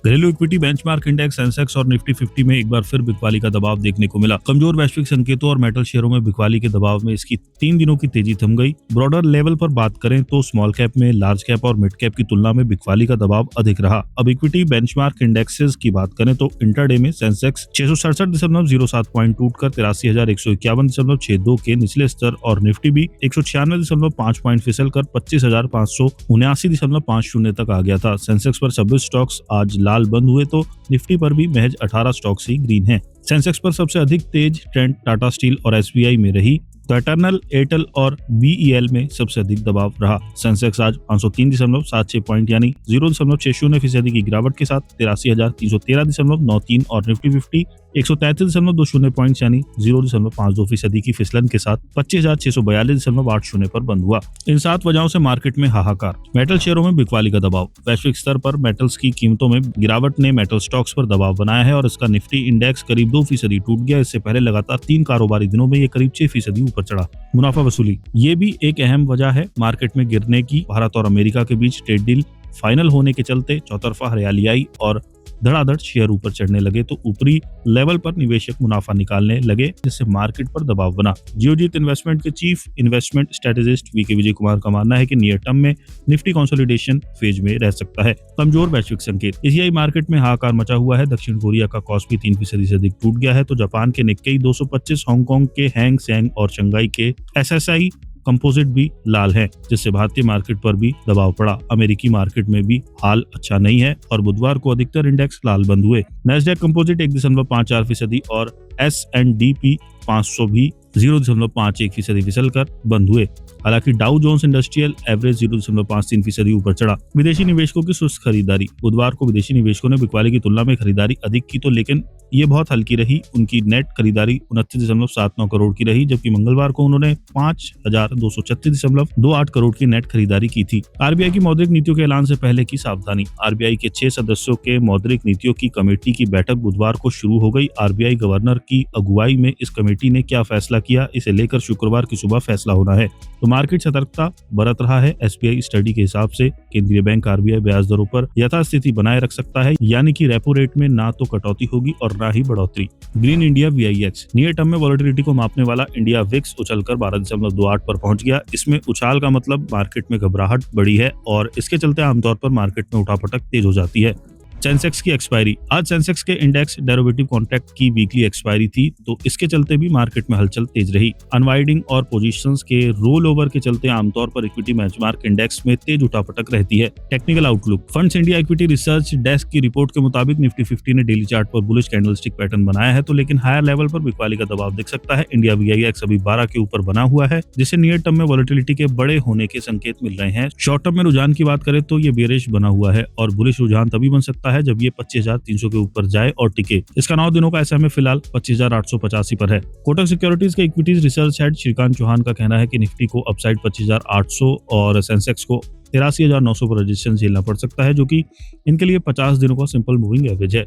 घरेलू equity benchmark index Sensex और Nifty 50 में एक बार फिर बिकवाली का दबाव देखने को मिला। कमजोर वैश्विक संकेतों और मेटल शेयरों में बिकवाली के दबाव में इसकी 3 दिनों की तेजी थम गई। ब्रॉडर लेवल पर बात करें तो स्मॉल कैप में लार्ज कैप और मिड कैप की तुलना में बिकवाली का दबाव अधिक रहा। अब इक्विटी बेंचमार्क इंडेक्सेस की बात करें तो इंटरडे में सेंसेक्स 667.07 पॉइंट टूटकर 83,151.62 के निचले स्तर और निफ्टी भी 196.5 पॉइंट फिसल कर 25,579.50 तक आ गया था। सेंसेक्स पर 26 स्टॉक्स आज लाल बंद हुए तो निफ्टी पर भी महज 18 स्टॉक्स ही ग्रीन हैं। सेंसेक्स पर सबसे अधिक तेज ट्रेंड टाटा स्टील और एसबीआई में रही तो एटर्नल, एयरटेल और बीईएल में सबसे अधिक दबाव रहा। सेंसेक्स आज 503.76 पॉइंट यानी 0.60% की गिरावट के साथ 83,313.93 और निफ्टी 50 133.20 पॉइंट यानी 0.52% की फिसलन के साथ 25,642.80 पर बंद हुआ। इन 7 वजहों से मार्केट में हाहाकार। मेटल शेयरों में बिकवाली का दबाव। वैश्विक स्तर पर मेटल्स की कीमतों में गिरावट ने मेटल स्टॉक्स पर दबाव बनाया है और इसका निफ्टी इंडेक्स करीब 2% टूट गया। इससे पहले लगातार 3 कारोबारी दिनों में ये करीब 6% ऊपर चढ़ा। मुनाफा वसूली ये भी एक अहम वजह है मार्केट में गिरने की। भारत और अमेरिका के बीच ट्रेड डील फाइनल होने के चलते चौतरफा हरियाली आई और धड़ाधड़ शेयर ऊपर चढ़ने लगे तो ऊपरी लेवल पर निवेशक मुनाफा निकालने लगे, जिससे मार्केट पर दबाव बना। जियोजीत इन्वेस्टमेंट के chief investment strategist VK Vijay Kumar का मानना है कि नियर टर्म में निफ्टी कंसोलिडेशन फेज में रह सकता है। कमजोर वैश्विक संकेत। एशियाई मार्केट में हाहाकार मचा हुआ है। दक्षिण कोरिया का कॉस्पी 3% से अधिक टूट गया है तो जापान के निक्केई 225, हांगकांग के हैंग सेंग और शंघाई के एसएसआई कंपोजिट भी लाल है, जिससे भारतीय मार्केट पर भी दबाव पड़ा। अमेरिकी मार्केट में भी हाल अच्छा नहीं है और बुधवार को अधिकतर इंडेक्स लाल बंद हुए। नैस्डैक कंपोजिट 1.54% और S&P 500 भी 0.51% फिसल कर बंद हुए। हालांकि डाउ जोन्स इंडस्ट्रियल एवरेज 0.53% ऊपर चढ़ा। विदेशी निवेशकों की सुस्त खरीदारी। बुधवार को विदेशी निवेशकों ने बिकवाली की तुलना में खरीदारी अधिक की तो लेकिन ये बहुत हल्की रही। उनकी नेट खरीदारी 29.79 करोड़ की रही, जबकि मंगलवार को उन्होंने 5,236.28 करोड़ की नेट खरीदारी की थी। आरबीआई की मौद्रिक नीतियों के ऐलान से पहले की सावधानी। आरबीआई के 6 सदस्यों के मौद्रिक नीतियों की कमेटी की बैठक बुधवार को शुरू हो गई। आरबीआई गवर्नर की अगुवाई में इस कमेटी ने क्या फैसला किया, इसे लेकर शुक्रवार की सुबह फैसला होना है। तो मार्केट सतर्कता बरत रहा है। एसबीआई स्टडी के हिसाब से केंद्रीय बैंक आरबीआई ब्याज दरों पर यथास्थिति बनाए रख सकता है, यानी कि रेपो रेट में ना तो कटौती होगी और ना ही बढ़ोतरी। Green India VIX. Near term में वोलेटिलिटी को मापने वाला इंडिया विक्स उछलकर 12.28 पर पहुंच गया। इसमें उछाल का मतलब मार्केट में घबराहट बढ़ी है और इसके चलते आमतौर पर मार्केट में उठापटक तेज हो जाती है। सेंसेक्स की एक्सपायरी। आज सेंसेक्स के इंडेक्स डेरिवेटिव कॉन्ट्रैक्ट की वीकली एक्सपायरी थी तो इसके चलते भी मार्केट में हलचल तेज रही। अनवाइडिंग और पोजीशंस के रोल ओवर के चलते आमतौर पर इक्विटी बेंचमार्क इंडेक्स में तेज उठापटक रहती है। Technical outlook. Funds India equity research desk की रिपोर्ट के मुताबिक निफ्टी 50 ने डेली चार्ट पर बुलिश कैंडलस्टिक पैटर्न बनाया है तो लेकिन हायर लेवल पर बिकवाली का दबाव दिख सकता है। इंडिया वीआईएक्स अभी 12 के ऊपर बना हुआ है, जिससे नियर टर्म में वोलेटिलिटी के बड़े होने के संकेत मिल रहे हैं। शॉर्ट टर्म में रुझान की बात करें तो ये बेरिश बना हुआ है और बुलिश रुझान तभी बन सकता है जब ये 25,300 के ऊपर जाए और टिके। इसका 9 दिनों का एसएमए फिलहाल 25,885 पर है। कोटक सिक्योरिटीज के equities research head Shrikant Chauhan का कहना है कि निफ्टी को अपसाइड 25,800 और सेंसेक्स को 83,900 पर रेजिस्टेंस झेलना पड़ सकता है, जो कि इनके लिए 50 दिनों का सिंपल मूविंग एवरेज है।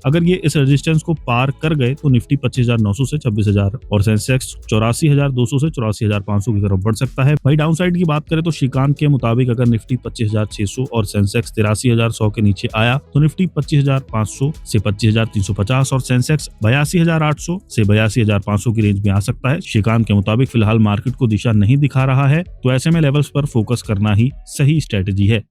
अगर ये इस रेजिस्टेंस को पार कर गए तो निफ्टी 25,900 से 26,000 और सेंसेक्स 84,200 से 84,500 की तरफ बढ़ सकता है। वहीं डाउनसाइड की बात करें तो श्रीकांत के मुताबिक अगर निफ्टी 25,600 और सेंसेक्स 83,100 के नीचे आया तो निफ्टी 25,500 से 25,350 और सेंसेक्स 82,800 से 82,500 की रेंज में आ सकता है। श्रीकांत के मुताबिक फिलहाल मार्केट को दिशा नहीं दिखा रहा है तो ऐसे में लेवल्स पर फोकस करना ही सही स्ट्रेटेजी है।